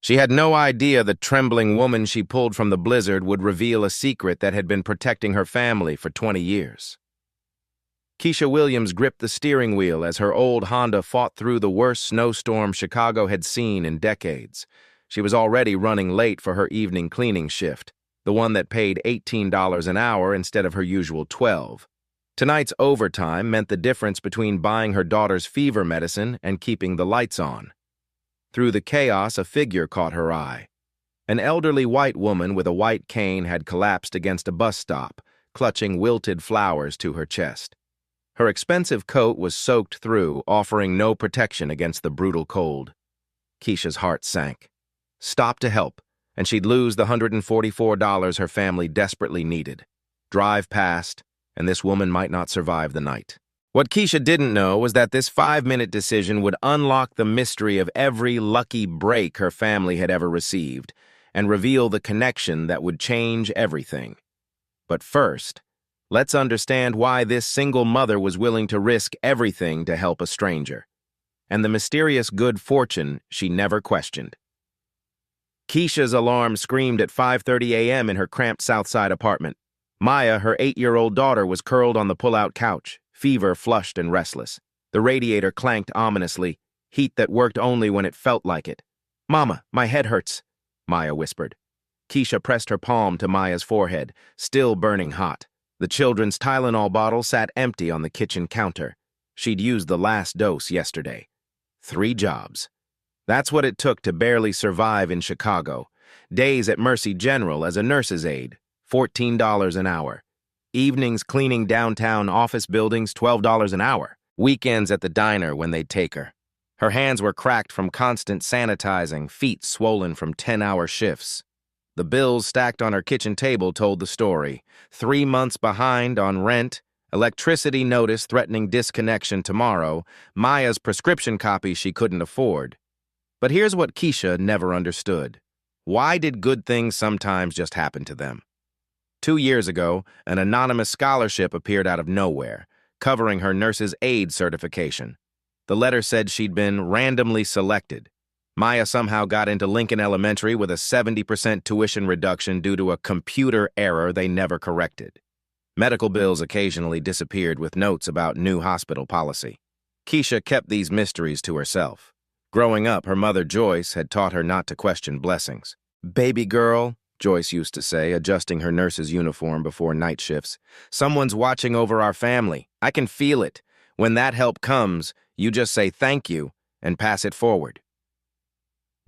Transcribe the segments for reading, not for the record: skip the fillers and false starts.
She had no idea the trembling woman she pulled from the blizzard would reveal a secret that had been protecting her family for 20 years. Keisha Williams gripped the steering wheel as her old Honda fought through the worst snowstorm Chicago had seen in decades. She was already running late for her evening cleaning shift, the one that paid $18 an hour instead of her usual $12. Tonight's overtime meant the difference between buying her daughter's fever medicine and keeping the lights on. Through the chaos, a figure caught her eye. An elderly white woman with a white cane had collapsed against a bus stop, clutching wilted flowers to her chest. Her expensive coat was soaked through, offering no protection against the brutal cold. Keisha's heart sank. Stop to help, and she'd lose the $144 her family desperately needed. Drive past, and this woman might not survive the night. What Keisha didn't know was that this 5-minute decision would unlock the mystery of every lucky break her family had ever received and reveal the connection that would change everything. But first, let's understand why this single mother was willing to risk everything to help a stranger, and the mysterious good fortune she never questioned. Keisha's alarm screamed at 5:30 a.m. in her cramped Southside apartment. Maya, her 8-year-old daughter, was curled on the pull-out couch, fever flushed and restless. The radiator clanked ominously, heat that worked only when it felt like it. "Mama, my head hurts," Maya whispered. Keisha pressed her palm to Maya's forehead, still burning hot. The children's Tylenol bottle sat empty on the kitchen counter. She'd used the last dose yesterday. 3 jobs. That's what it took to barely survive in Chicago. Days at Mercy General as a nurse's aide, $14 an hour. Evenings cleaning downtown office buildings, $12 an hour. Weekends at the diner when they'd take her. Her hands were cracked from constant sanitizing, feet swollen from 10-hour shifts. The bills stacked on her kitchen table told the story. 3 months behind on rent, electricity notice threatening disconnection tomorrow, Maya's prescription copy she couldn't afford. But here's what Keisha never understood. Why did good things sometimes just happen to them? 2 years ago, an anonymous scholarship appeared out of nowhere, covering her nurse's aide certification. The letter said she'd been randomly selected. Maya somehow got into Lincoln Elementary with a 70% tuition reduction due to a computer error they never corrected. Medical bills occasionally disappeared with notes about new hospital policy. Keisha kept these mysteries to herself. Growing up, her mother, Joyce, had taught her not to question blessings. "Baby girl," Joyce used to say, adjusting her nurse's uniform before night shifts, "someone's watching over our family. I can feel it. When that help comes, you just say thank you and pass it forward."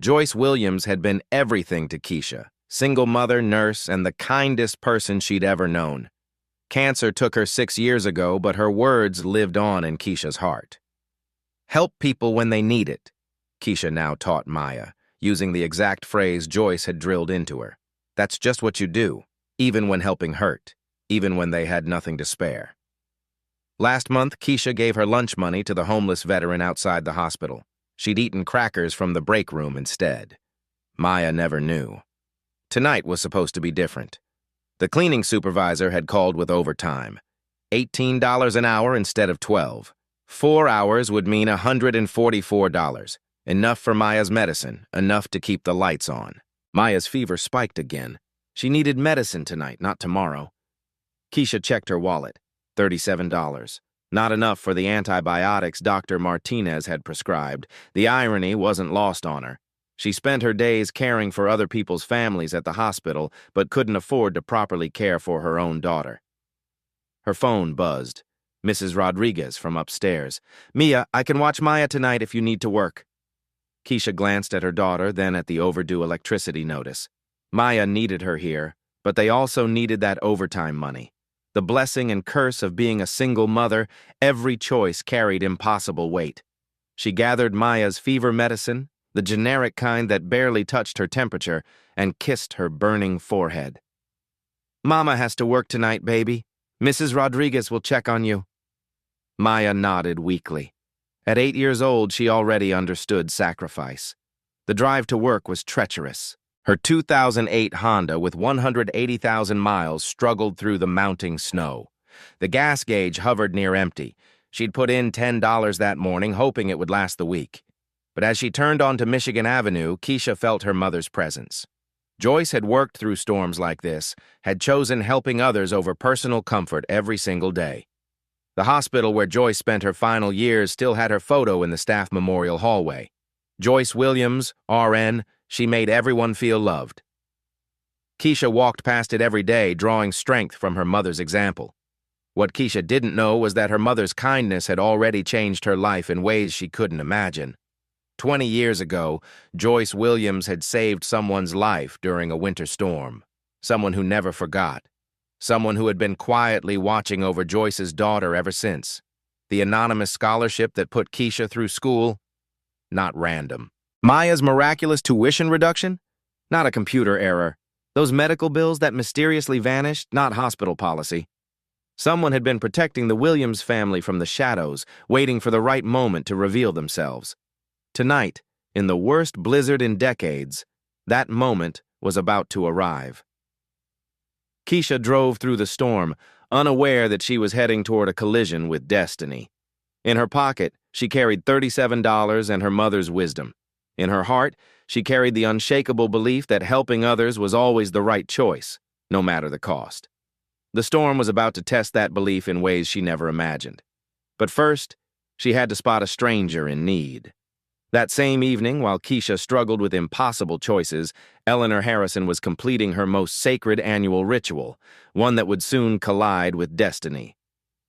Joyce Williams had been everything to Keisha, single mother, nurse, and the kindest person she'd ever known. Cancer took her 6 years ago, but her words lived on in Keisha's heart. "Help people when they need it," Keisha now taught Maya, using the exact phrase Joyce had drilled into her. That's just what you do, even when helping hurt, even when they had nothing to spare. Last month, Keisha gave her lunch money to the homeless veteran outside the hospital. She'd eaten crackers from the break room instead. Maya never knew. Tonight was supposed to be different. The cleaning supervisor had called with overtime. $18 an hour instead of $12. 4 hours would mean $144. Enough for Maya's medicine, enough to keep the lights on. Maya's fever spiked again. She needed medicine tonight, not tomorrow. Keisha checked her wallet. $37. Not enough for the antibiotics Dr. Martinez had prescribed. The irony wasn't lost on her. She spent her days caring for other people's families at the hospital, but couldn't afford to properly care for her own daughter. Her phone buzzed. Mrs. Rodriguez from upstairs. "Mia, I can watch Maya tonight if you need to work." Keisha glanced at her daughter, then at the overdue electricity notice. Maya needed her here, but they also needed that overtime money. The blessing and curse of being a single mother, every choice carried impossible weight. She gathered Maya's fever medicine, the generic kind that barely touched her temperature, and kissed her burning forehead. "Mama has to work tonight, baby. Mrs. Rodriguez will check on you." Maya nodded weakly. At 8 years old, she already understood sacrifice. The drive to work was treacherous. Her 2008 Honda with 180,000 miles struggled through the mounting snow. The gas gauge hovered near empty. She'd put in $10 that morning, hoping it would last the week. But as she turned onto Michigan Avenue, Keisha felt her mother's presence. Joyce had worked through storms like this, had chosen helping others over personal comfort every single day. The hospital where Joyce spent her final years still had her photo in the staff memorial hallway. Joyce Williams, RN, she made everyone feel loved. Keisha walked past it every day, drawing strength from her mother's example. What Keisha didn't know was that her mother's kindness had already changed her life in ways she couldn't imagine. 20 years ago, Joyce Williams had saved someone's life during a winter storm, someone who never forgot, someone who had been quietly watching over Joyce's daughter ever since. The anonymous scholarship that put Keisha through school? Not random. Maya's miraculous tuition reduction? Not a computer error. Those medical bills that mysteriously vanished? Not hospital policy. Someone had been protecting the Williams family from the shadows, waiting for the right moment to reveal themselves. Tonight, in the worst blizzard in decades, that moment was about to arrive. Keisha drove through the storm, unaware that she was heading toward a collision with destiny. In her pocket, she carried $37 and her mother's wisdom. In her heart, she carried the unshakable belief that helping others was always the right choice, no matter the cost. The storm was about to test that belief in ways she never imagined. But first, she had to spot a stranger in need. That same evening, while Keisha struggled with impossible choices, Eleanor Harrison was completing her most sacred annual ritual, one that would soon collide with destiny.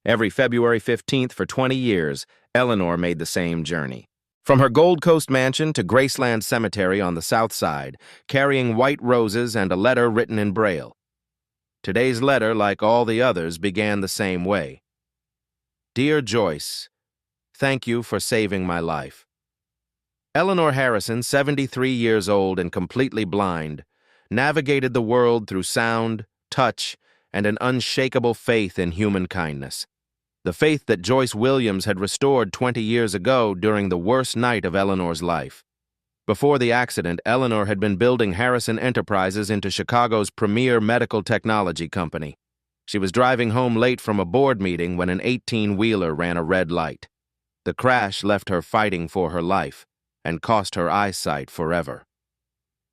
Every February 15th for 20 years, Eleanor made the same journey. From her Gold Coast mansion to Graceland Cemetery on the south side, carrying white roses and a letter written in Braille. Today's letter, like all the others, began the same way. Dear Joyce, thank you for saving my life. Eleanor Harrison, 73 years old and completely blind, navigated the world through sound, touch, and an unshakable faith in human kindness. The faith that Joyce Williams had restored 20 years ago during the worst night of Eleanor's life. Before the accident, Eleanor had been building Harrison Enterprises into Chicago's premier medical technology company. She was driving home late from a board meeting when an 18-wheeler ran a red light. The crash left her fighting for her life and cost her eyesight forever.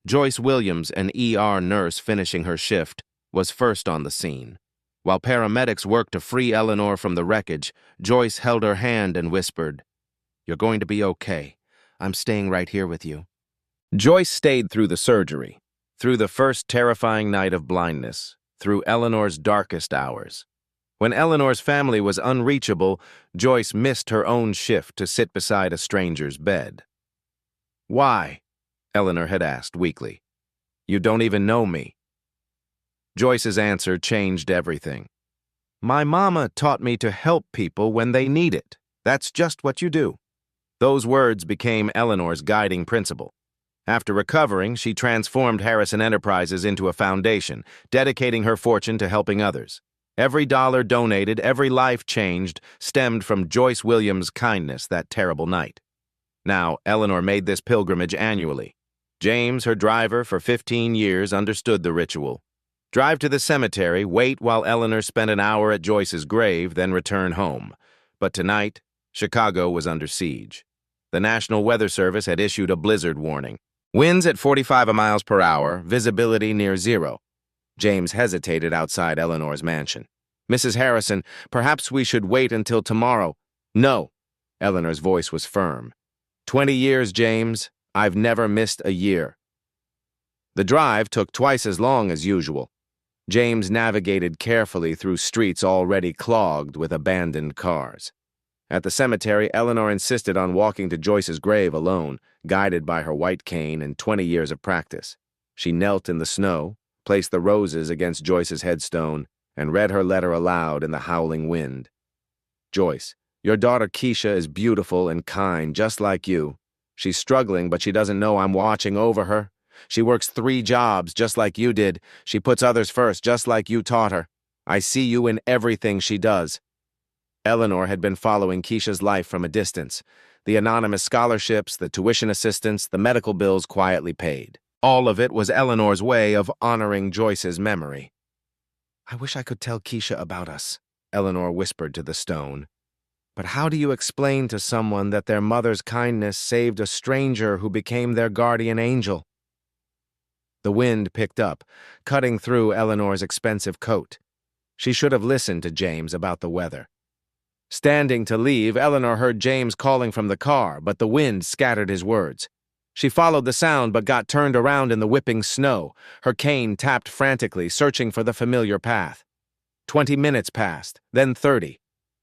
Joyce Williams, an ER nurse finishing her shift, was first on the scene. While paramedics worked to free Eleanor from the wreckage, Joyce held her hand and whispered, "You're going to be okay. I'm staying right here with you." Joyce stayed through the surgery, through the first terrifying night of blindness, through Eleanor's darkest hours. When Eleanor's family was unreachable, Joyce missed her own shift to sit beside a stranger's bed. "Why?" Eleanor had asked weakly. "You don't even know me." Joyce's answer changed everything. "My mama taught me to help people when they need it. That's just what you do." Those words became Eleanor's guiding principle. After recovering, she transformed Harrison Enterprises into a foundation, dedicating her fortune to helping others. Every dollar donated, every life changed, stemmed from Joyce Williams' kindness that terrible night. Now, Eleanor made this pilgrimage annually. James, her driver for 15 years, understood the ritual. Drive to the cemetery, wait while Eleanor spent an hour at Joyce's grave, then return home. But tonight, Chicago was under siege. The National Weather Service had issued a blizzard warning. Winds at 45 miles per hour, visibility near zero. James hesitated outside Eleanor's mansion. "Mrs. Harrison, perhaps we should wait until tomorrow." "No." Eleanor's voice was firm. 20 years, James. I've never missed a year." The drive took twice as long as usual. James navigated carefully through streets already clogged with abandoned cars. At the cemetery, Eleanor insisted on walking to Joyce's grave alone, guided by her white cane and 20 years of practice. She knelt in the snow, placed the roses against Joyce's headstone, and read her letter aloud in the howling wind. "Joyce, your daughter Keisha is beautiful and kind, just like you. She's struggling, but she doesn't know I'm watching over her. She works 3 jobs, just like you did. She puts others first, just like you taught her. I see you in everything she does." Eleanor had been following Keisha's life from a distance. The anonymous scholarships, the tuition assistance, the medical bills quietly paid. All of it was Eleanor's way of honoring Joyce's memory. "I wish I could tell Keisha about us," Eleanor whispered to the stone. But how do you explain to someone that their mother's kindness saved a stranger who became their guardian angel? The wind picked up, cutting through Eleanor's expensive coat. She should have listened to James about the weather. Standing to leave, Eleanor heard James calling from the car, but the wind scattered his words. She followed the sound but got turned around in the whipping snow. Her cane tapped frantically, searching for the familiar path. 20 minutes passed, then 30.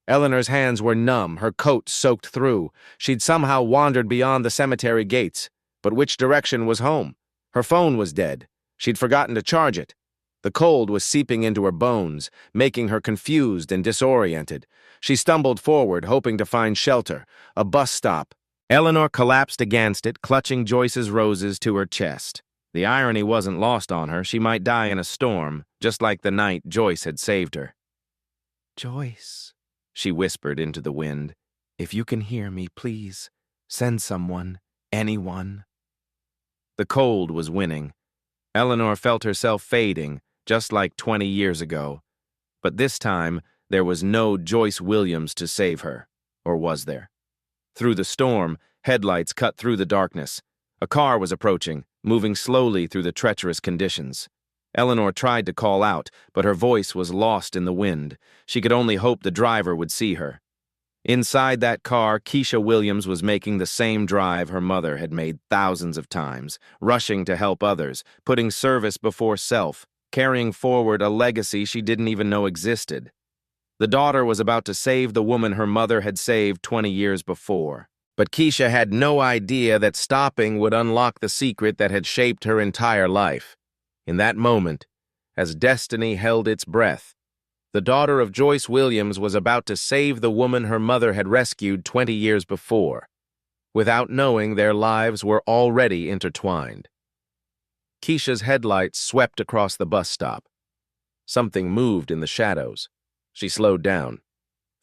Eleanor's hands were numb, her coat soaked through. She'd somehow wandered beyond the cemetery gates. But which direction was home? Her phone was dead. She'd forgotten to charge it. The cold was seeping into her bones, making her confused and disoriented. She stumbled forward, hoping to find shelter. A bus stop. Eleanor collapsed against it, clutching Joyce's roses to her chest. The irony wasn't lost on her. She might die in a storm, just like the night Joyce had saved her. "Joyce," she whispered into the wind, "if you can hear me, please, send someone, anyone." The cold was winning. Eleanor felt herself fading, just like 20 years ago. But this time, there was no Joyce Williams to save her. Or was there? Through the storm, headlights cut through the darkness. A car was approaching, moving slowly through the treacherous conditions. Eleanor tried to call out, but her voice was lost in the wind. She could only hope the driver would see her. Inside that car, Keisha Williams was making the same drive her mother had made thousands of times, rushing to help others, putting service before self, carrying forward a legacy she didn't even know existed. The daughter was about to save the woman her mother had saved 20 years before. But Keisha had no idea that stopping would unlock the secret that had shaped her entire life. In that moment, as destiny held its breath, the daughter of Joyce Williams was about to save the woman her mother had rescued 20 years before. Without knowing, their lives were already intertwined. Keisha's headlights swept across the bus stop. Something moved in the shadows. She slowed down.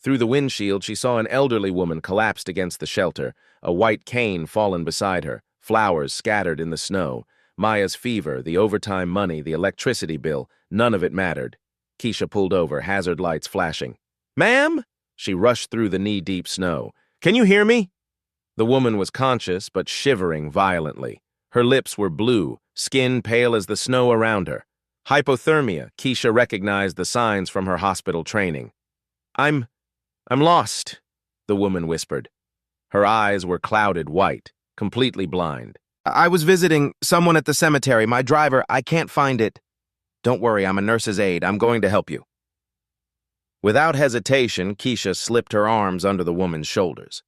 Through the windshield, she saw an elderly woman collapsed against the shelter, a white cane fallen beside her, flowers scattered in the snow. Maya's fever, the overtime money, the electricity bill, none of it mattered. Keisha pulled over, hazard lights flashing. "Ma'am?" She rushed through the knee-deep snow. "Can you hear me?" The woman was conscious, but shivering violently. Her lips were blue, skin pale as the snow around her. Hypothermia, Keisha recognized the signs from her hospital training. I'm lost," the woman whispered. Her eyes were clouded white, completely blind. "I was visiting someone at the cemetery. My driver, I can't find it." "Don't worry, I'm a nurse's aide. I'm going to help you." Without hesitation, Keisha slipped her arms under the woman's shoulders.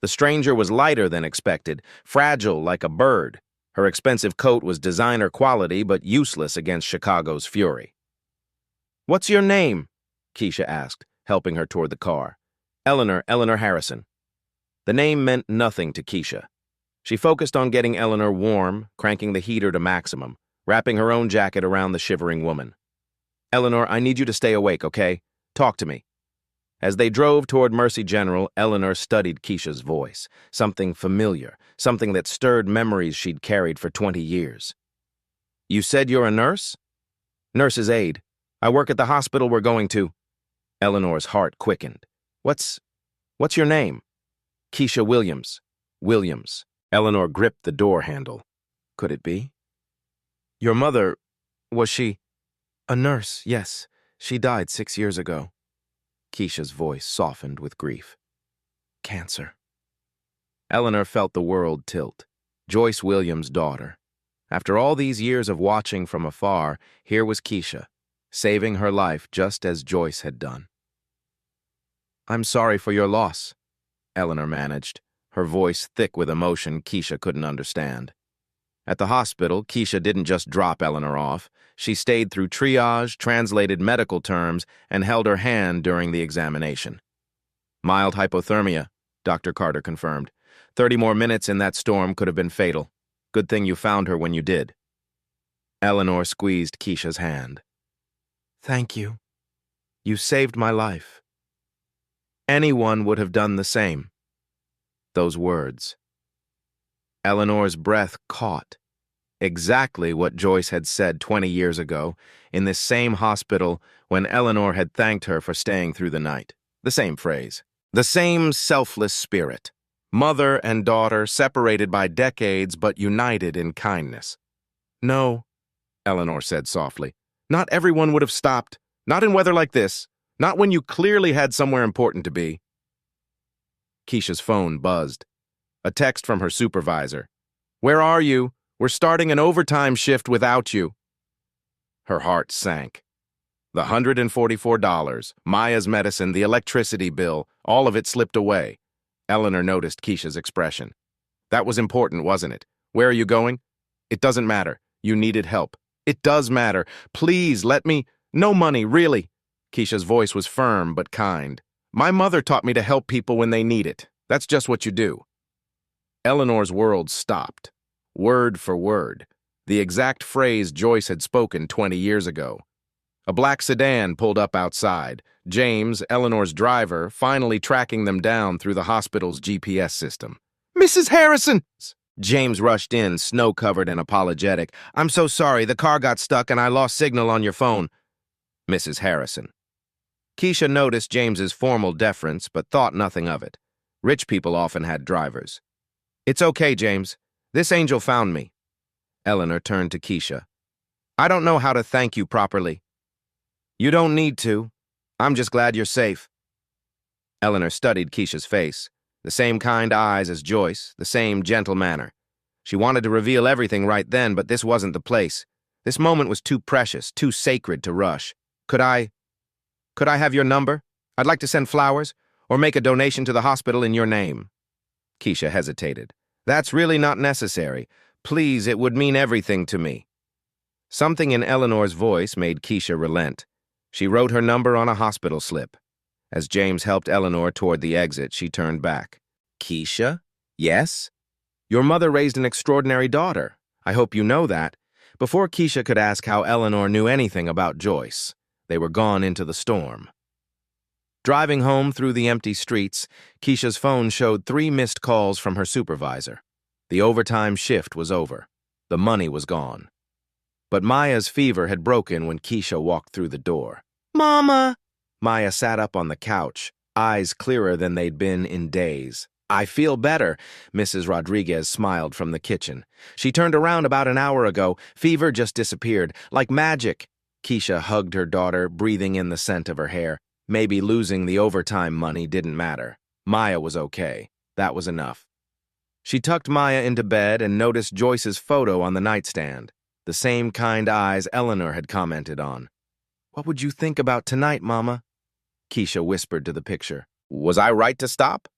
The stranger was lighter than expected, fragile like a bird. Her expensive coat was designer quality, but useless against Chicago's fury. "What's your name?" Keisha asked, helping her toward the car. Eleanor Harrison." The name meant nothing to Keisha. She focused on getting Eleanor warm, cranking the heater to maximum, wrapping her own jacket around the shivering woman. "Eleanor, I need you to stay awake, okay? Talk to me." As they drove toward Mercy General, Eleanor studied Keisha's voice, something familiar, something that stirred memories she'd carried for 20 years. "You said you're a nurse?" "Nurse's aide. I work at the hospital we're going to." Eleanor's heart quickened. What's your name?" "Keisha Williams." "Williams." Eleanor gripped the door handle. Could it be? "Your mother, was she—" "A nurse, yes. She died 6 years ago." Keisha's voice softened with grief. "Cancer." Eleanor felt the world tilt. Joyce Williams' daughter. After all these years of watching from afar, here was Keisha, saving her life just as Joyce had done. "I'm sorry for your loss," Eleanor managed, her voice thick with emotion Keisha couldn't understand. At the hospital, Keisha didn't just drop Eleanor off. She stayed through triage, translated medical terms, and held her hand during the examination. "Mild hypothermia," Dr. Carter confirmed. 30 more minutes in that storm could have been fatal. Good thing you found her when you did. Eleanor squeezed Keisha's hand. "Thank you. You saved my life." Anyone would have done the same. Those words. Eleanor's breath caught. Exactly what Joyce had said 20 years ago, in this same hospital when Eleanor had thanked her for staying through the night. The same phrase. The same selfless spirit. Mother and daughter separated by decades but united in kindness. No, Eleanor said softly. Not everyone would have stopped. Not in weather like this. Not when you clearly had somewhere important to be. Keisha's phone buzzed. A text from her supervisor. Where are you? We're starting an overtime shift without you. Her heart sank. The $144, Maya's medicine, the electricity bill, all of it slipped away. Eleanor noticed Keisha's expression. That was important, wasn't it? Where are you going? It doesn't matter. You needed help. It does matter. Please, let me... No money, really. Keisha's voice was firm but kind. My mother taught me to help people when they need it. That's just what you do. Eleanor's world stopped. Word for word. The exact phrase Joyce had spoken 20 years ago. A black sedan pulled up outside. James, Eleanor's driver, finally tracking them down through the hospital's GPS system. Mrs. Harrison! James rushed in, snow-covered and apologetic. I'm so sorry, the car got stuck and I lost signal on your phone. Mrs. Harrison. Keisha noticed James's formal deference, but thought nothing of it. Rich people often had drivers. It's okay, James. This angel found me. Eleanor turned to Keisha. I don't know how to thank you properly. You don't need to. I'm just glad you're safe. Eleanor studied Keisha's face. The same kind eyes as Joyce, the same gentle manner. She wanted to reveal everything right then, but this wasn't the place. This moment was too precious, too sacred to rush. Could I have your number? I'd like to send flowers, or make a donation to the hospital in your name. Keisha hesitated. That's really not necessary. Please, it would mean everything to me. Something in Eleanor's voice made Keisha relent. She wrote her number on a hospital slip. As James helped Eleanor toward the exit, she turned back. Keisha? Yes? Your mother raised an extraordinary daughter. I hope you know that. Before Keisha could ask how Eleanor knew anything about Joyce, they were gone into the storm. Driving home through the empty streets, Keisha's phone showed 3 missed calls from her supervisor. The overtime shift was over. The money was gone. But Maya's fever had broken when Keisha walked through the door. Mama! Maya sat up on the couch, eyes clearer than they'd been in days. I feel better, Mrs. Rodriguez smiled from the kitchen. She turned around about an hour ago. Fever just disappeared, like magic. Keisha hugged her daughter, breathing in the scent of her hair. Maybe losing the overtime money didn't matter. Maya was okay. That was enough. She tucked Maya into bed and noticed Joyce's photo on the nightstand. The same kind eyes Eleanor had commented on. What would you think about tonight, Mama? Keisha whispered to the picture. Was I right to stop?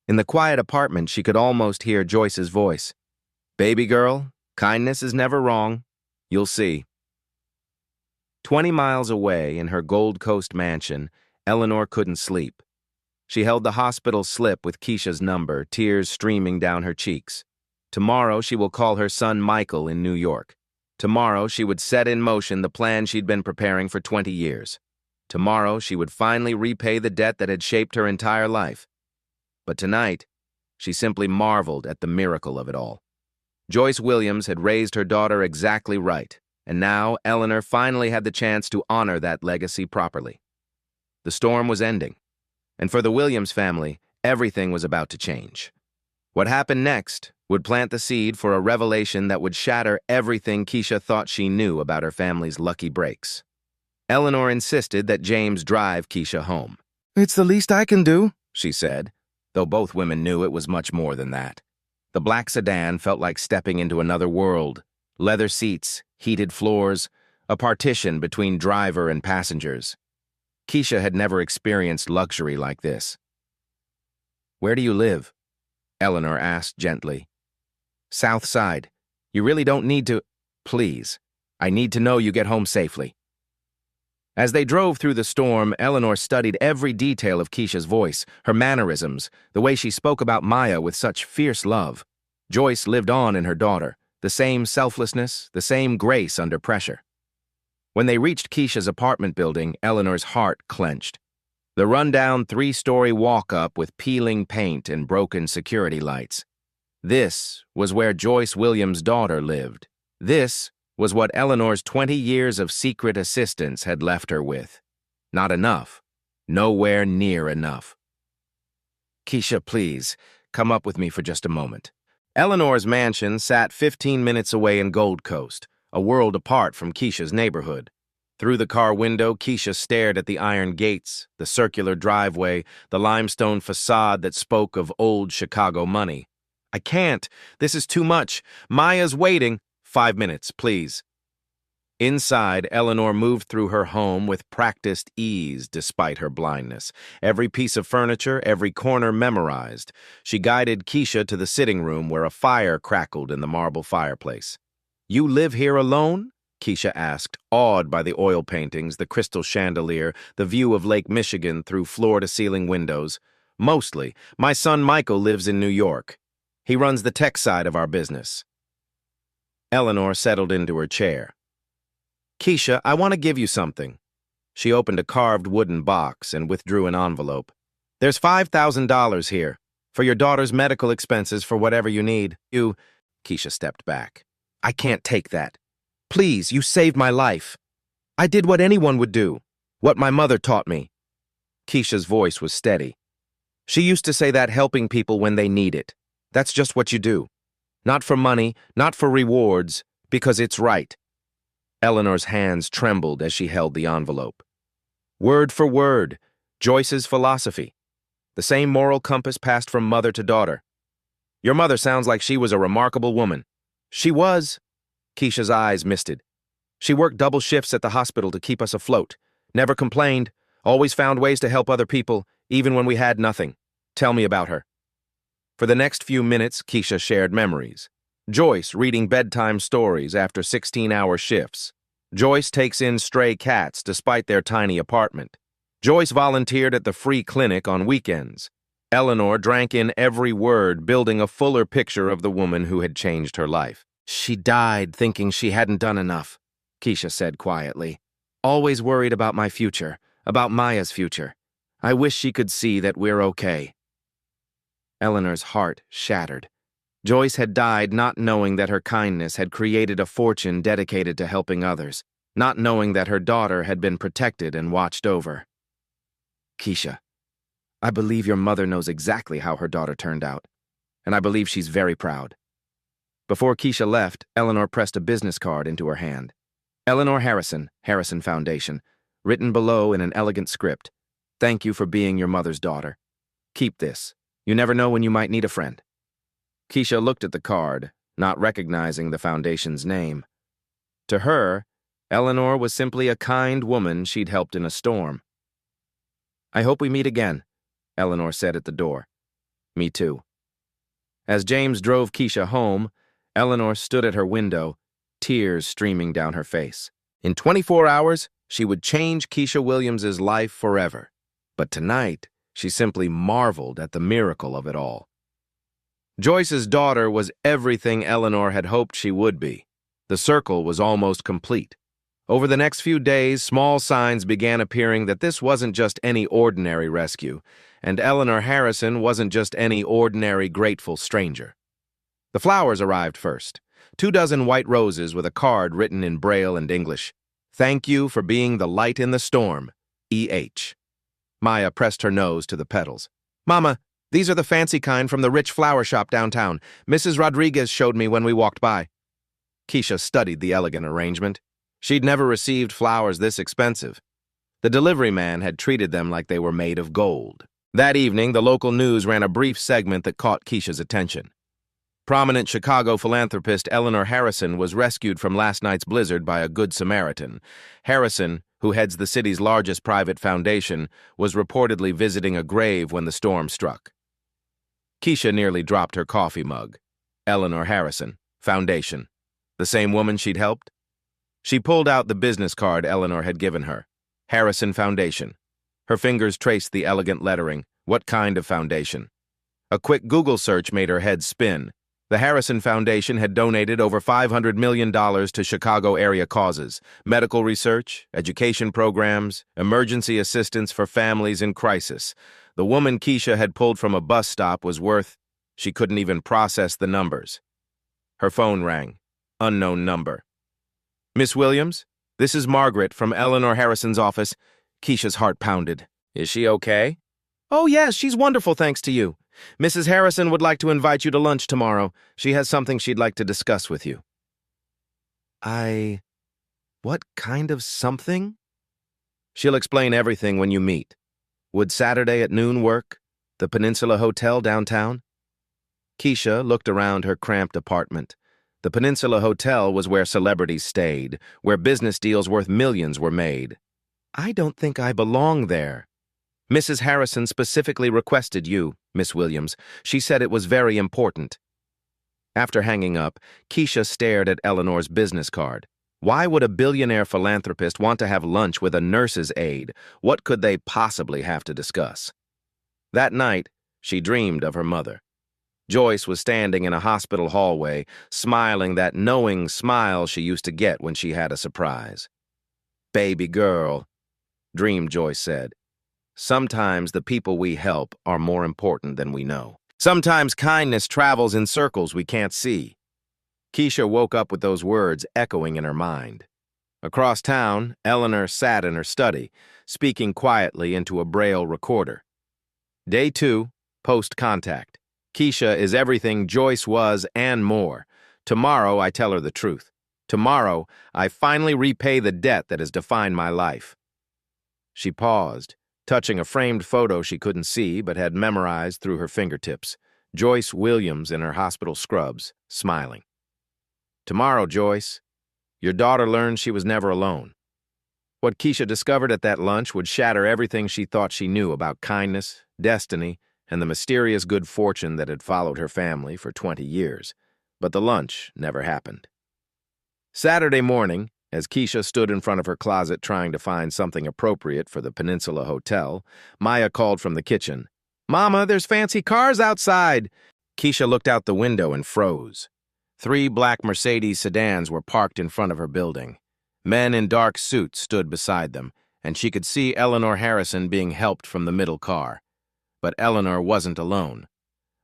In the quiet apartment, she could almost hear Joyce's voice. Baby girl, kindness is never wrong. You'll see. 20 miles away in her Gold Coast mansion, Eleanor couldn't sleep. She held the hospital slip with Keisha's number, tears streaming down her cheeks. Tomorrow she will call her son Michael in New York. Tomorrow she would set in motion the plan she'd been preparing for 20 years. Tomorrow she would finally repay the debt that had shaped her entire life. But tonight, she simply marveled at the miracle of it all. Joyce Williams had raised her daughter exactly right, and now Eleanor finally had the chance to honor that legacy properly. The storm was ending, and for the Williams family, everything was about to change. What happened next would plant the seed for a revelation that would shatter everything Keisha thought she knew about her family's lucky breaks. Eleanor insisted that James drive Keisha home. It's the least I can do, she said, though both women knew it was much more than that. The black sedan felt like stepping into another world. Leather seats, heated floors, a partition between driver and passengers. Keisha had never experienced luxury like this. Where do you live? Eleanor asked gently. South Side. You really don't need to... Please. I need to know you get home safely. As they drove through the storm, Eleanor studied every detail of Keisha's voice, her mannerisms, the way she spoke about Maya with such fierce love. Joyce lived on in her daughter, the same selflessness, the same grace under pressure. When they reached Keisha's apartment building, Eleanor's heart clenched. The rundown 3-story walk-up with peeling paint and broken security lights. This was where Joyce Williams' daughter lived. This was what Eleanor's 20 years of secret assistance had left her with. Not enough. Nowhere near enough. Keisha, please, come up with me for just a moment. Eleanor's mansion sat 15 minutes away in Gold Coast, a world apart from Keisha's neighborhood. Through the car window, Keisha stared at the iron gates, the circular driveway, the limestone facade that spoke of old Chicago money. I can't. This is too much. Maya's waiting. 5 minutes, please. Inside, Eleanor moved through her home with practiced ease despite her blindness. Every piece of furniture, every corner memorized. She guided Keisha to the sitting room where a fire crackled in the marble fireplace. "You live here alone?" Keisha asked, awed by the oil paintings, the crystal chandelier, the view of Lake Michigan through floor-to-ceiling windows. "Mostly. My son Michael lives in New York. He runs the tech side of our business." Eleanor settled into her chair. "Keisha, I want to give you something." She opened a carved wooden box and withdrew an envelope. "There's $5,000 here, for your daughter's medical expenses for whatever you need. Keisha stepped back. "I can't take that. Please, you saved my life. I did what anyone would do, what my mother taught me." Keisha's voice was steady. "She used to say that helping people when they need it. That's just what you do. Not for money, not for rewards, because it's right." Eleanor's hands trembled as she held the envelope. Word for word, Joyce's philosophy. The same moral compass passed from mother to daughter. "Your mother sounds like she was a remarkable woman." "She was." Keisha's eyes misted. "She worked double shifts at the hospital to keep us afloat. Never complained, always found ways to help other people, even when we had nothing. Tell me about her." For the next few minutes, Keisha shared memories. Joyce reading bedtime stories after 16-hour shifts. Joyce takes in stray cats despite their tiny apartment. Joyce volunteered at the free clinic on weekends. Eleanor drank in every word, building a fuller picture of the woman who had changed her life. "She died thinking she hadn't done enough," Keisha said quietly. "Always worried about my future, about Maya's future. I wish she could see that we're okay." Eleanor's heart shattered. Joyce had died not knowing that her kindness had created a fortune dedicated to helping others, not knowing that her daughter had been protected and watched over. "Keisha, I believe your mother knows exactly how her daughter turned out, and I believe she's very proud." Before Keisha left, Eleanor pressed a business card into her hand. "Eleanor Harrison, Harrison Foundation," written below in an elegant script. "Thank you for being your mother's daughter. Keep this. You never know when you might need a friend." Keisha looked at the card, not recognizing the foundation's name. To her, Eleanor was simply a kind woman she'd helped in a storm. "I hope we meet again," Eleanor said at the door. "Me too." As James drove Keisha home, Eleanor stood at her window, tears streaming down her face. In 24 hours, she would change Keisha Williams's life forever. But tonight, she simply marveled at the miracle of it all. Joyce's daughter was everything Eleanor had hoped she would be. The circle was almost complete. Over the next few days, small signs began appearing that this wasn't just any ordinary rescue, and Eleanor Harrison wasn't just any ordinary grateful stranger. The flowers arrived first. 24 white roses with a card written in Braille and English. "Thank you for being the light in the storm, E.H." Maya pressed her nose to the petals. "Mama, these are the fancy kind from the rich flower shop downtown. Mrs. Rodriguez showed me when we walked by." Keisha studied the elegant arrangement. She'd never received flowers this expensive. The delivery man had treated them like they were made of gold. That evening, the local news ran a brief segment that caught Keisha's attention. Prominent Chicago philanthropist Eleanor Harrison was rescued from last night's blizzard by a Good Samaritan. Harrison, who heads the city's largest private foundation, was reportedly visiting a grave when the storm struck. Keisha nearly dropped her coffee mug. Eleanor Harrison, Foundation. The same woman she'd helped? She pulled out the business card Eleanor had given her. Harrison Foundation. Her fingers traced the elegant lettering. What kind of foundation? A quick Google search made her head spin. The Harrison Foundation had donated over $500 million to Chicago area causes, medical research, education programs, emergency assistance for families in crisis. The woman Keisha had pulled from a bus stop was worth, she couldn't even process the numbers. Her phone rang. Unknown number. "Miss Williams, this is Margaret from Eleanor Harrison's office." Keisha's heart pounded. "Is she okay?" Oh, yes, she's wonderful, thanks to you. Mrs. Harrison would like to invite you to lunch tomorrow. She has something she'd like to discuss with you. What kind of something? She'll explain everything when you meet. Would Saturday at noon work? The Peninsula Hotel downtown? Keisha looked around her cramped apartment. The Peninsula Hotel was where celebrities stayed, where business deals worth millions were made. I don't think I belong there. Mrs. Harrison specifically requested you, Miss Williams. She said it was very important. After hanging up, Keisha stared at Eleanor's business card. Why would a billionaire philanthropist want to have lunch with a nurse's aide? What could they possibly have to discuss? That night, she dreamed of her mother. Joyce was standing in a hospital hallway, smiling that knowing smile she used to get when she had a surprise. "Baby girl," dreamed Joyce said. "Sometimes the people we help are more important than we know. Sometimes kindness travels in circles we can't see." Keisha woke up with those words echoing in her mind. Across town, Eleanor sat in her study, speaking quietly into a Braille recorder. Day 2, post-contact. Keisha is everything Joyce was and more. Tomorrow, I tell her the truth. Tomorrow, I finally repay the debt that has defined my life. She paused, touching a framed photo she couldn't see but had memorized through her fingertips. Joyce Williams in her hospital scrubs, smiling. Tomorrow, Joyce, your daughter learned she was never alone. What Keisha discovered at that lunch would shatter everything she thought she knew about kindness, destiny, and the mysterious good fortune that had followed her family for 20 years. But the lunch never happened. Saturday morning, as Keisha stood in front of her closet trying to find something appropriate for the Peninsula Hotel, Maya called from the kitchen. "Mama, there's fancy cars outside." Keisha looked out the window and froze. 3 black Mercedes sedans were parked in front of her building. Men in dark suits stood beside them, and she could see Eleanor Harrison being helped from the middle car. But Eleanor wasn't alone.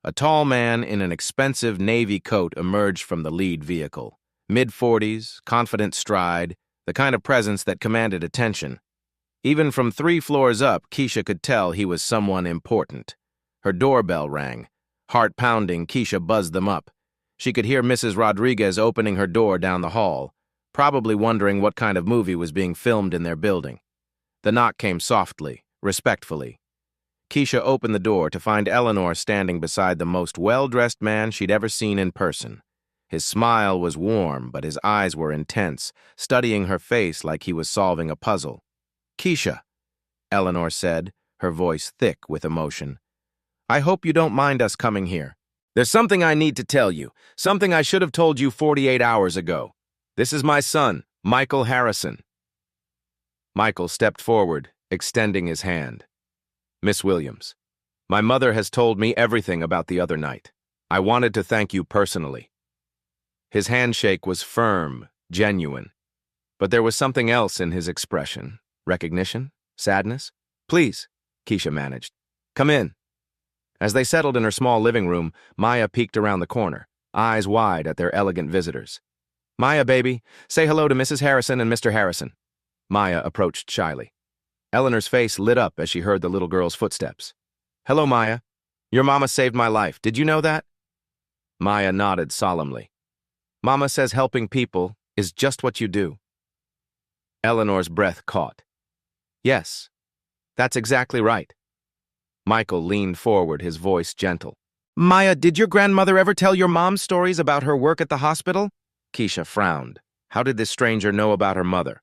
A tall man in an expensive navy coat emerged from the lead vehicle. Mid-40s, confident stride, the kind of presence that commanded attention. Even from 3 floors up, Keisha could tell he was someone important. Her doorbell rang. Heart pounding, Keisha buzzed them up. She could hear Mrs. Rodriguez opening her door down the hall, probably wondering what kind of movie was being filmed in their building. The knock came softly, respectfully. Keisha opened the door to find Eleanor standing beside the most well-dressed man she'd ever seen in person. His smile was warm, but his eyes were intense, studying her face like he was solving a puzzle. "Keisha," Eleanor said, her voice thick with emotion. "I hope you don't mind us coming here. There's something I need to tell you, something I should have told you 48 hours ago. This is my son, Michael Harrison." Michael stepped forward, extending his hand. "Miss Williams, my mother has told me everything about the other night. I wanted to thank you personally." His handshake was firm, genuine. But there was something else in his expression. Recognition? Sadness? "Please," Keisha managed. "Come in." As they settled in her small living room, Maya peeked around the corner, eyes wide at their elegant visitors. "Maya, baby, say hello to Mrs. Harrison and Mr. Harrison." Maya approached shyly. Eleanor's face lit up as she heard the little girl's footsteps. "Hello, Maya. Your mama saved my life. Did you know that?" Maya nodded solemnly. "Mama says helping people is just what you do." Eleanor's breath caught. "Yes, that's exactly right." Michael leaned forward, his voice gentle. "Maya, did your grandmother ever tell your mom stories about her work at the hospital?" Keisha frowned. How did this stranger know about her mother?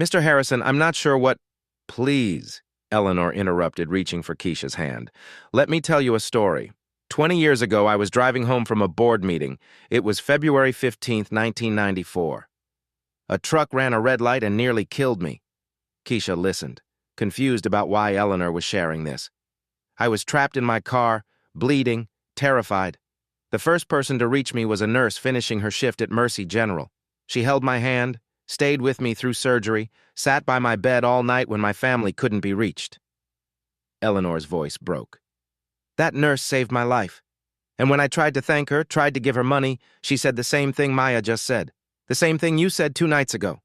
"Mr. Harrison, I'm not sure what—" "Please," Eleanor interrupted, reaching for Keisha's hand. "Let me tell you a story. 20 years ago, I was driving home from a board meeting. It was February 15th, 1994. A truck ran a red light and nearly killed me." Keisha listened, confused about why Eleanor was sharing this. "I was trapped in my car, bleeding, terrified. The first person to reach me was a nurse finishing her shift at Mercy General. She held my hand, stayed with me through surgery, sat by my bed all night when my family couldn't be reached." Eleanor's voice broke. "That nurse saved my life. And when I tried to thank her, tried to give her money, she said the same thing Maya just said. The same thing you said 2 nights ago."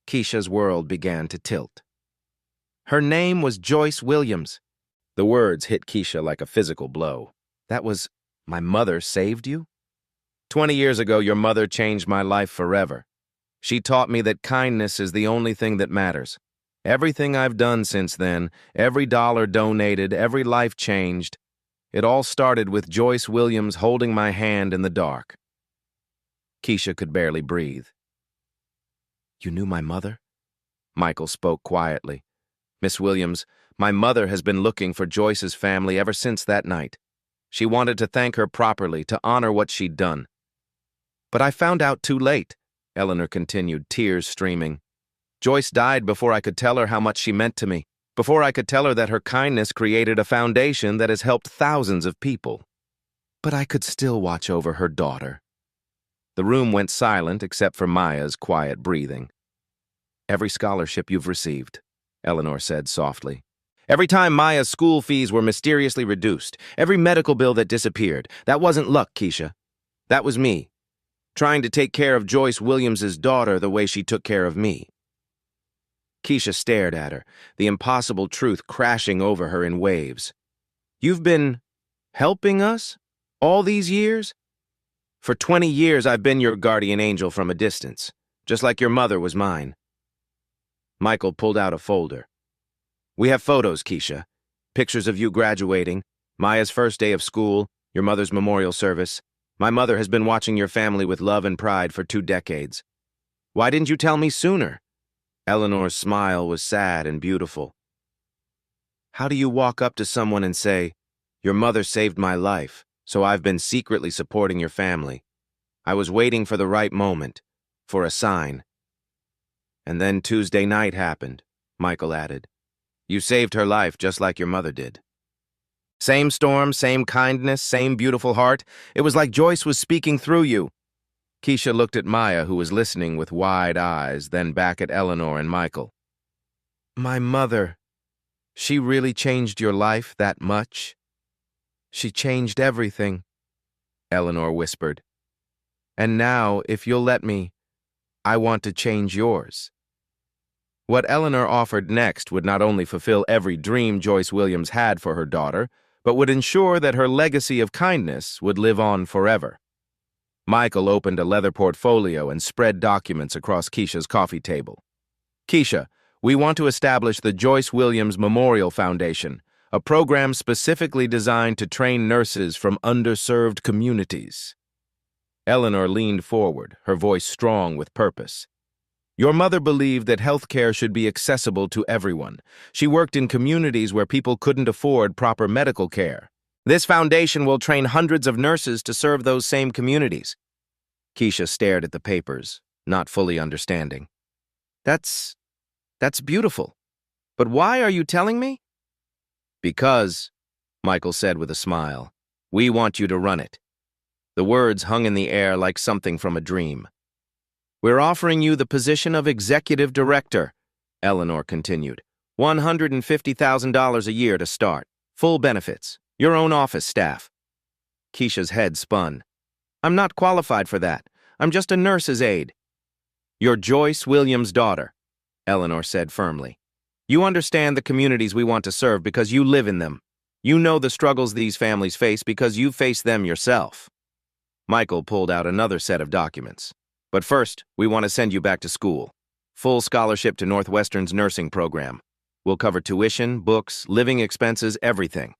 Keisha's world began to tilt. Her name was Joyce Williams. The words hit Keisha like a physical blow. That was, my mother saved you? 20 years ago, your mother changed my life forever. She taught me that kindness is the only thing that matters. Everything I've done since then, every dollar donated, every life changed, it all started with Joyce Williams holding my hand in the dark. Keisha could barely breathe. You knew my mother? Michael spoke quietly. Miss Williams, my mother has been looking for Joyce's family ever since that night. She wanted to thank her properly, to honor what she'd done. But I found out too late, Eleanor continued, tears streaming. Joyce died before I could tell her how much she meant to me, before I could tell her that her kindness created a foundation that has helped thousands of people. But I could still watch over her daughter. The room went silent except for Maya's quiet breathing. Every scholarship you've received, Eleanor said softly. Every time Maya's school fees were mysteriously reduced, every medical bill that disappeared, that wasn't luck, Keisha. That was me, trying to take care of Joyce Williams's daughter the way she took care of me. Keisha stared at her, the impossible truth crashing over her in waves. You've been helping us all these years? For 20 years I've been your guardian angel from a distance, just like your mother was mine. Michael pulled out a folder. We have photos, Keisha. Pictures of you graduating, Maya's first day of school, your mother's memorial service. My mother has been watching your family with love and pride for 2 decades. Why didn't you tell me sooner? Eleanor's smile was sad and beautiful. How do you walk up to someone and say, your mother saved my life, so I've been secretly supporting your family. I was waiting for the right moment, for a sign. And then Tuesday night happened, Michael added. You saved her life just like your mother did. Same storm, same kindness, same beautiful heart. It was like Joyce was speaking through you. Keisha looked at Maya, who was listening with wide eyes, then back at Eleanor and Michael. My mother, she really changed your life that much? She changed everything, Eleanor whispered. And now, if you'll let me, I want to change yours. What Eleanor offered next would not only fulfill every dream Joyce Williams had for her daughter, but would ensure that her legacy of kindness would live on forever. Michael opened a leather portfolio and spread documents across Keisha's coffee table. Keisha, we want to establish the Joyce Williams Memorial Foundation, a program specifically designed to train nurses from underserved communities. Eleanor leaned forward, her voice strong with purpose. Your mother believed that healthcare should be accessible to everyone. She worked in communities where people couldn't afford proper medical care. This foundation will train hundreds of nurses to serve those same communities. Keisha stared at the papers, not fully understanding. That's beautiful. But why are you telling me? Because, Michael said with a smile, we want you to run it. The words hung in the air like something from a dream. We're offering you the position of executive director, Eleanor continued. $150,000 a year to start. Full benefits. Your own office staff. Keisha's head spun. I'm not qualified for that. I'm just a nurse's aide. You're Joyce Williams' daughter, Eleanor said firmly. You understand the communities we want to serve because you live in them. You know the struggles these families face because you face them yourself. Michael pulled out another set of documents. But first, we want to send you back to school. Full scholarship to Northwestern's nursing program. We'll cover tuition, books, living expenses, everything.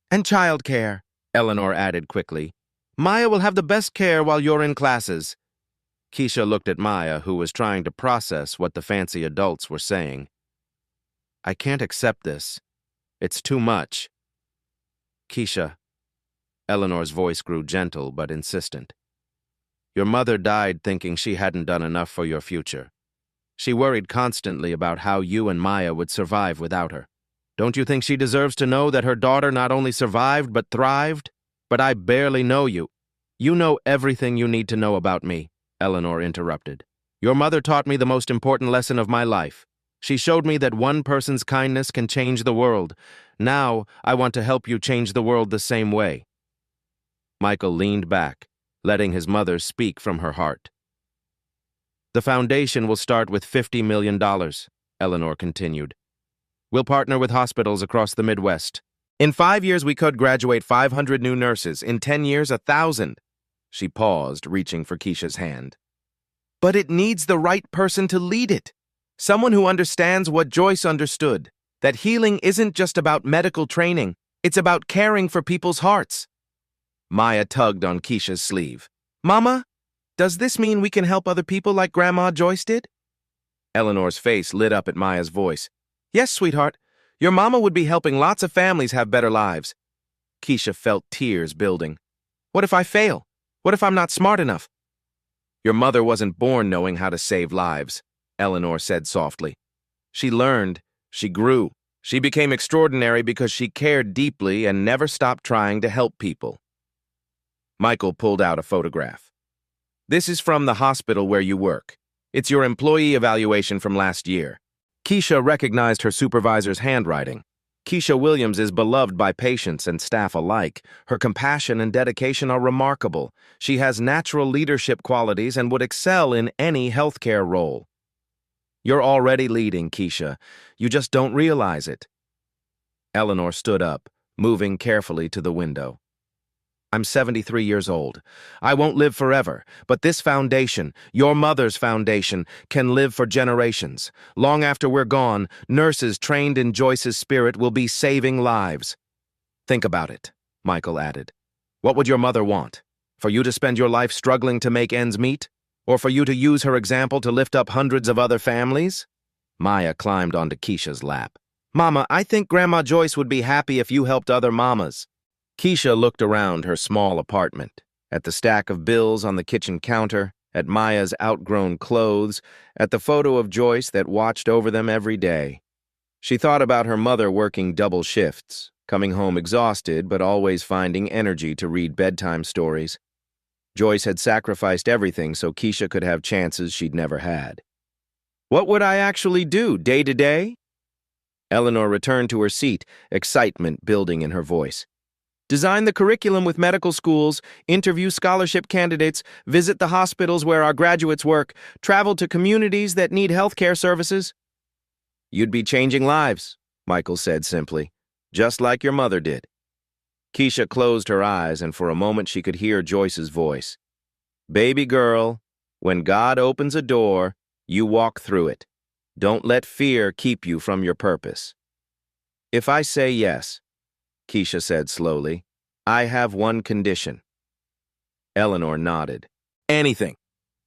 And childcare, Eleanor added quickly. Maya will have the best care while you're in classes. Keisha looked at Maya, who was trying to process what the fancy adults were saying. I can't accept this. It's too much. Keisha. Eleanor's voice grew gentle but insistent. Your mother died thinking she hadn't done enough for your future. She worried constantly about how you and Maya would survive without her. Don't you think she deserves to know that her daughter not only survived but thrived? But I barely know you. You know everything you need to know about me, Eleanor interrupted. Your mother taught me the most important lesson of my life. She showed me that one person's kindness can change the world. Now, I want to help you change the world the same way. Michael leaned back, letting his mother speak from her heart. The foundation will start with $50 million, Eleanor continued. We'll partner with hospitals across the Midwest. In 5 years, we could graduate 500 new nurses. In 10 years, 1,000. She paused, reaching for Keisha's hand. But it needs the right person to lead it. Someone who understands what Joyce understood, that healing isn't just about medical training, it's about caring for people's hearts. Maya tugged on Keisha's sleeve. Mama, does this mean we can help other people like Grandma Joyce did? Eleanor's face lit up at Maya's voice. Yes, sweetheart. Your mama would be helping lots of families have better lives. Keisha felt tears building. What if I fail? What if I'm not smart enough? Your mother wasn't born knowing how to save lives, Eleanor said softly. She learned, she grew, she became extraordinary because she cared deeply and never stopped trying to help people. Michael pulled out a photograph. This is from the hospital where you work. It's your employee evaluation from last year. Keisha recognized her supervisor's handwriting. Keisha Williams is beloved by patients and staff alike. Her compassion and dedication are remarkable. She has natural leadership qualities and would excel in any healthcare role. You're already leading, Keisha. You just don't realize it. Eleanor stood up, moving carefully to the window. I'm 73 years old. I won't live forever, but this foundation, your mother's foundation, can live for generations. Long after we're gone, nurses trained in Joyce's spirit will be saving lives. Think about it, Michael added. What would your mother want? For you to spend your life struggling to make ends meet? Or for you to use her example to lift up hundreds of other families? Maya climbed onto Keisha's lap. Mama, I think Grandma Joyce would be happy if you helped other mamas. Keisha looked around her small apartment, at the stack of bills on the kitchen counter, at Maya's outgrown clothes, at the photo of Joyce that watched over them every day. She thought about her mother working double shifts, coming home exhausted but always finding energy to read bedtime stories. Joyce had sacrificed everything so Keisha could have chances she'd never had. What would I actually do, day to day? Eleanor returned to her seat, excitement building in her voice. Design the curriculum with medical schools, interview scholarship candidates, visit the hospitals where our graduates work, travel to communities that need healthcare services. You'd be changing lives, Michael said simply, just like your mother did. Keisha closed her eyes, and for a moment she could hear Joyce's voice. Baby girl, when God opens a door, you walk through it. Don't let fear keep you from your purpose. If I say yes, Keisha said slowly, I have one condition. Eleanor nodded. Anything.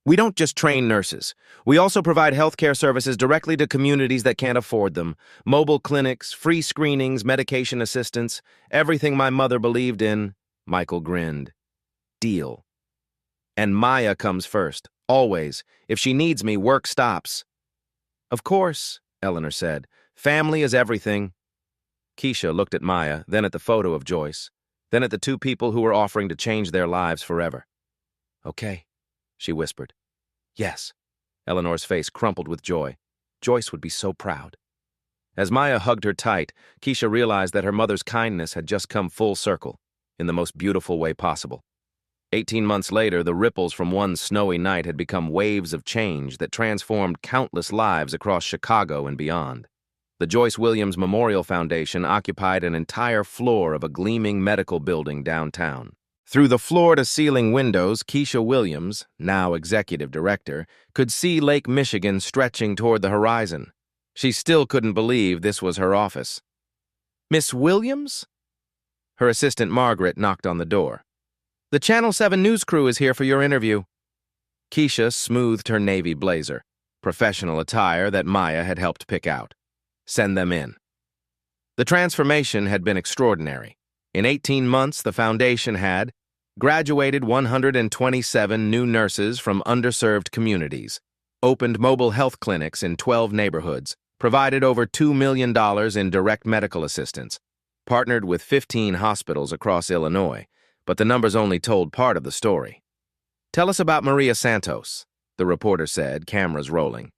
We don't just train nurses. We also provide healthcare services directly to communities that can't afford them. Mobile clinics, free screenings, medication assistance, everything my mother believed in. Michael grinned. Deal. And Maya comes first, always. If she needs me, work stops. Of course, Eleanor said. Family is everything. Keisha looked at Maya, then at the photo of Joyce, then at the two people who were offering to change their lives forever. Okay, she whispered. Yes. Eleanor's face crumpled with joy. Joyce would be so proud. As Maya hugged her tight, Keisha realized that her mother's kindness had just come full circle, in the most beautiful way possible. 18 months later, the ripples from one snowy night had become waves of change that transformed countless lives across Chicago and beyond. The Joyce Williams Memorial Foundation occupied an entire floor of a gleaming medical building downtown. Through the floor-to-ceiling windows, Keisha Williams, now executive director, could see Lake Michigan stretching toward the horizon. She still couldn't believe this was her office. Miss Williams? Her assistant Margaret knocked on the door. The Channel 7 news crew is here for your interview. Keisha smoothed her navy blazer, professional attire that Maya had helped pick out. Send them in. The transformation had been extraordinary. In 18 months, the foundation had graduated 127 new nurses from underserved communities, opened mobile health clinics in 12 neighborhoods, provided over $2 million in direct medical assistance, partnered with 15 hospitals across Illinois, but the numbers only told part of the story. Tell us about Maria Santos, the reporter said, cameras rolling.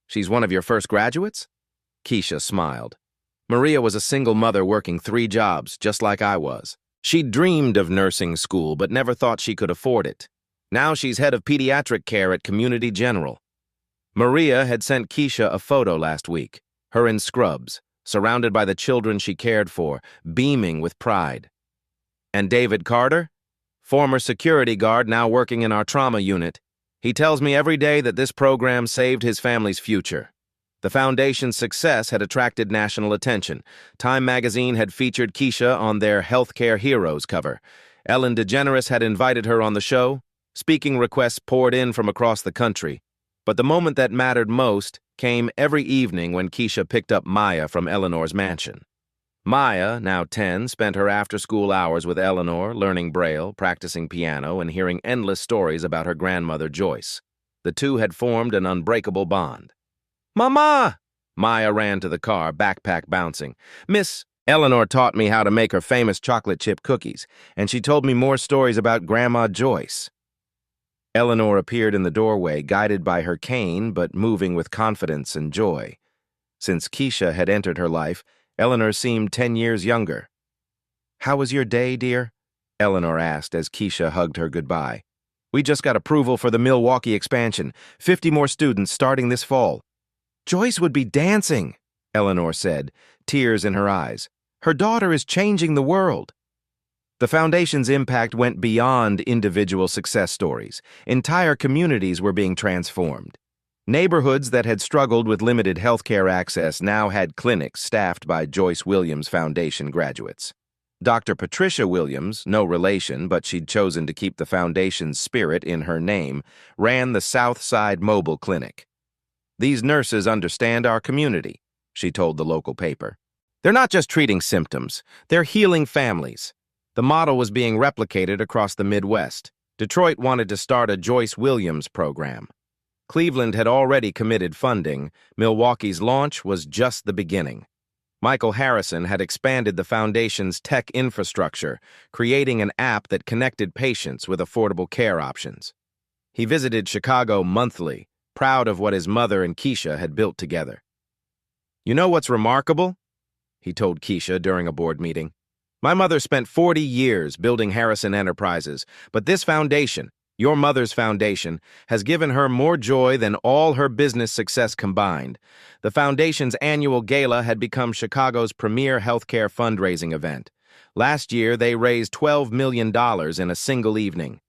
She's one of your first graduates? Keisha smiled. Maria was a single mother working 3 jobs, just like I was. She dreamed of nursing school, but never thought she could afford it. Now she's head of pediatric care at Community General. Maria had sent Keisha a photo last week, her in scrubs, surrounded by the children she cared for, beaming with pride. And David Carter? Former security guard now working in our trauma unit. He tells me every day that this program saved his family's future. The foundation's success had attracted national attention. Time magazine had featured Keisha on their Healthcare Heroes cover. Ellen DeGeneres had invited her on the show. Speaking requests poured in from across the country. But the moment that mattered most came every evening when Keisha picked up Maya from Eleanor's mansion. Maya, now 10, spent her after-school hours with Eleanor, learning Braille, practicing piano, and hearing endless stories about her grandmother, Joyce. The two had formed an unbreakable bond. "Mama!" Maya ran to the car, backpack bouncing. "Miss, Eleanor taught me how to make her famous chocolate chip cookies, and she told me more stories about Grandma Joyce." Eleanor appeared in the doorway, guided by her cane, but moving with confidence and joy. Since Keisha had entered her life, Eleanor seemed 10 years younger. "How was your day, dear?" Eleanor asked as Keisha hugged her goodbye. "We just got approval for the Milwaukee expansion. 50 more students starting this fall." "Joyce would be dancing," Eleanor said, tears in her eyes. "Her daughter is changing the world." The foundation's impact went beyond individual success stories. Entire communities were being transformed. Neighborhoods that had struggled with limited healthcare access now had clinics staffed by Joyce Williams Foundation graduates. Dr. Patricia Williams, no relation, but she'd chosen to keep the foundation's spirit in her name, ran the South Side Mobile Clinic. "These nurses understand our community," she told the local paper. "They're not just treating symptoms, they're healing families." The model was being replicated across the Midwest. Detroit wanted to start a Joyce Williams program. Cleveland had already committed funding. Milwaukee's launch was just the beginning. Michael Harrison had expanded the foundation's tech infrastructure, creating an app that connected patients with affordable care options. He visited Chicago monthly, proud of what his mother and Keisha had built together. "You know what's remarkable?" he told Keisha during a board meeting. "My mother spent 40 years building Harrison Enterprises, but this foundation, your mother's foundation, has given her more joy than all her business success combined." The foundation's annual gala had become Chicago's premier healthcare fundraising event. Last year, they raised $12 million in a single evening.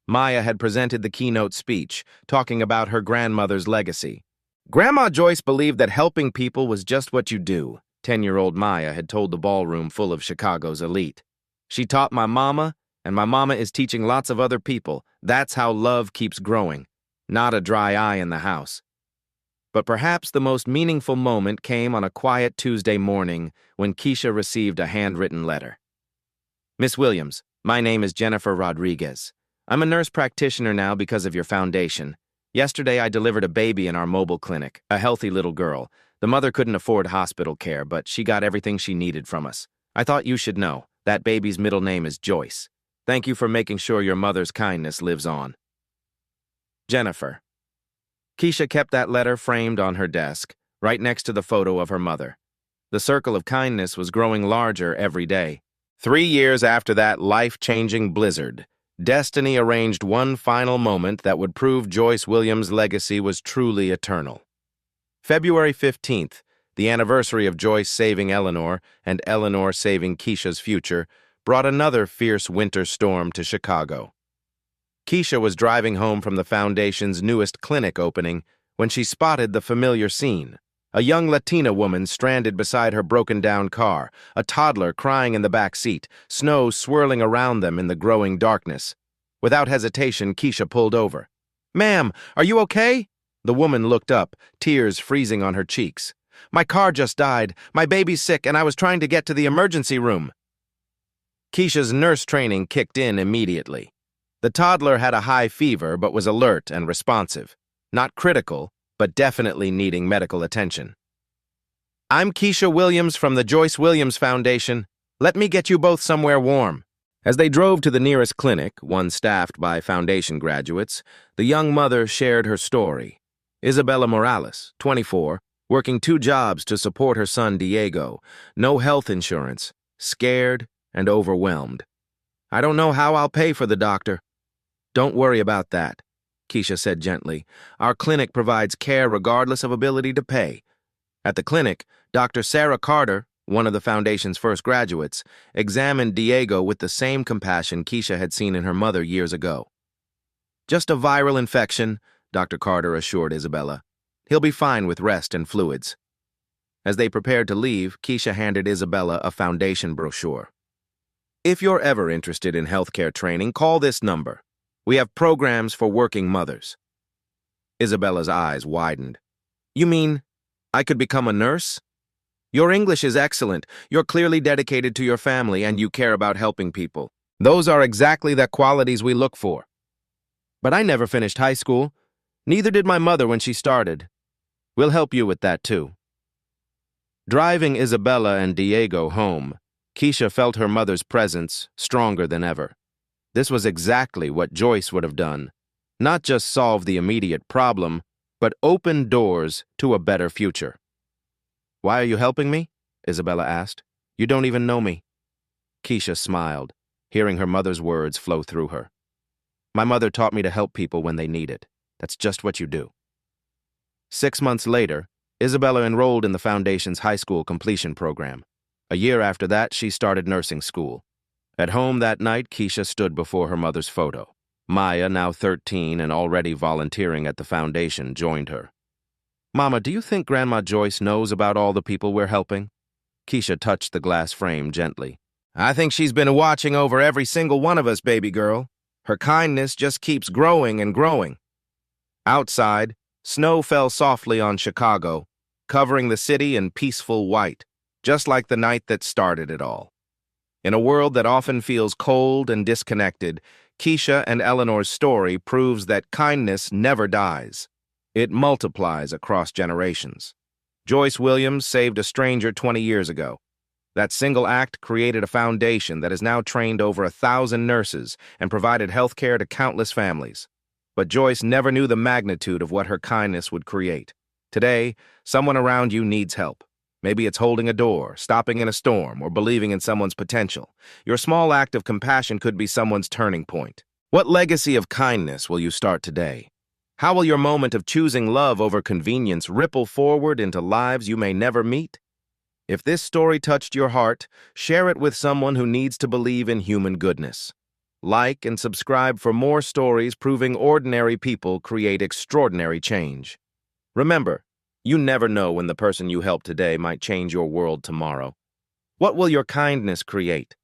Maya had presented the keynote speech, talking about her grandmother's legacy. "Grandma Joyce believed that helping people was just what you do," 10-year-old Maya had told the ballroom full of Chicago's elite. "She taught my mama, and my mama is teaching lots of other people. That's how love keeps growing. Not a dry eye in the house." But perhaps the most meaningful moment came on a quiet Tuesday morning when Keisha received a handwritten letter. "Miss Williams, my name is Jennifer Rodriguez. I'm a nurse practitioner now because of your foundation. Yesterday I delivered a baby in our mobile clinic, a healthy little girl. The mother couldn't afford hospital care, but she got everything she needed from us. I thought you should know. That baby's middle name is Joyce. Thank you for making sure your mother's kindness lives on. Jennifer." Keisha kept that letter framed on her desk, right next to the photo of her mother. The circle of kindness was growing larger every day. 3 years after that life-changing blizzard, destiny arranged one final moment that would prove Joyce Williams' legacy was truly eternal. February 15th, the anniversary of Joyce saving Eleanor and Eleanor saving Keisha's future, brought another fierce winter storm to Chicago. Keisha was driving home from the foundation's newest clinic opening when she spotted the familiar scene. A young Latina woman stranded beside her broken-down car, a toddler crying in the back seat, snow swirling around them in the growing darkness. Without hesitation, Keisha pulled over. "Ma'am, are you okay?" The woman looked up, tears freezing on her cheeks. "My car just died. My baby's sick, and I was trying to get to the emergency room." Keisha's nurse training kicked in immediately. The toddler had a high fever but was alert and responsive. Not critical, but definitely needing medical attention. "I'm Keisha Williams from the Joyce Williams Foundation. Let me get you both somewhere warm." As they drove to the nearest clinic, one staffed by foundation graduates, the young mother shared her story. Isabella Morales, 24, working 2 jobs to support her son Diego, no health insurance, scared and overwhelmed. "I don't know how I'll pay for the doctor." "Don't worry about that," Keisha said gently. "Our clinic provides care regardless of ability to pay." At the clinic, Dr. Sarah Carter, one of the foundation's first graduates, examined Diego with the same compassion Keisha had seen in her mother years ago. "Just a viral infection," Dr. Carter assured Isabella. "He'll be fine with rest and fluids." As they prepared to leave, Keisha handed Isabella a foundation brochure. "If you're ever interested in healthcare training, call this number. We have programs for working mothers." Isabella's eyes widened. "You mean I could become a nurse? Your English is excellent. You're clearly dedicated to your family and you care about helping people. Those are exactly the qualities we look for." "But I never finished high school. Neither did my mother when she started. We'll help you with that too." Driving Isabella and Diego home, Keisha felt her mother's presence stronger than ever. This was exactly what Joyce would have done. Not just solve the immediate problem, but open doors to a better future. "Why are you helping me?" Isabella asked. "You don't even know me." Keisha smiled, hearing her mother's words flow through her. "My mother taught me to help people when they need it. That's just what you do." 6 months later, Isabella enrolled in the Foundation's high school completion program. A year after that, she started nursing school. At home that night, Keisha stood before her mother's photo. Maya, now 13 and already volunteering at the Foundation, joined her. "Mama, do you think Grandma Joyce knows about all the people we're helping?" Keisha touched the glass frame gently. "I think she's been watching over every single one of us, baby girl. Her kindness just keeps growing and growing." Outside, snow fell softly on Chicago, covering the city in peaceful white, just like the night that started it all. In a world that often feels cold and disconnected, Keisha and Eleanor's story proves that kindness never dies. It multiplies across generations. Joyce Williams saved a stranger 20 years ago. That single act created a foundation that has now trained over 1,000 nurses and provided health care to countless families. But Joyce never knew the magnitude of what her kindness would create. Today, someone around you needs help. Maybe it's holding a door, stopping in a storm, or believing in someone's potential. Your small act of compassion could be someone's turning point. What legacy of kindness will you start today? How will your moment of choosing love over convenience ripple forward into lives you may never meet? If this story touched your heart, share it with someone who needs to believe in human goodness. Like and subscribe for more stories proving ordinary people create extraordinary change. Remember, you never know when the person you help today might change your world tomorrow. What will your kindness create?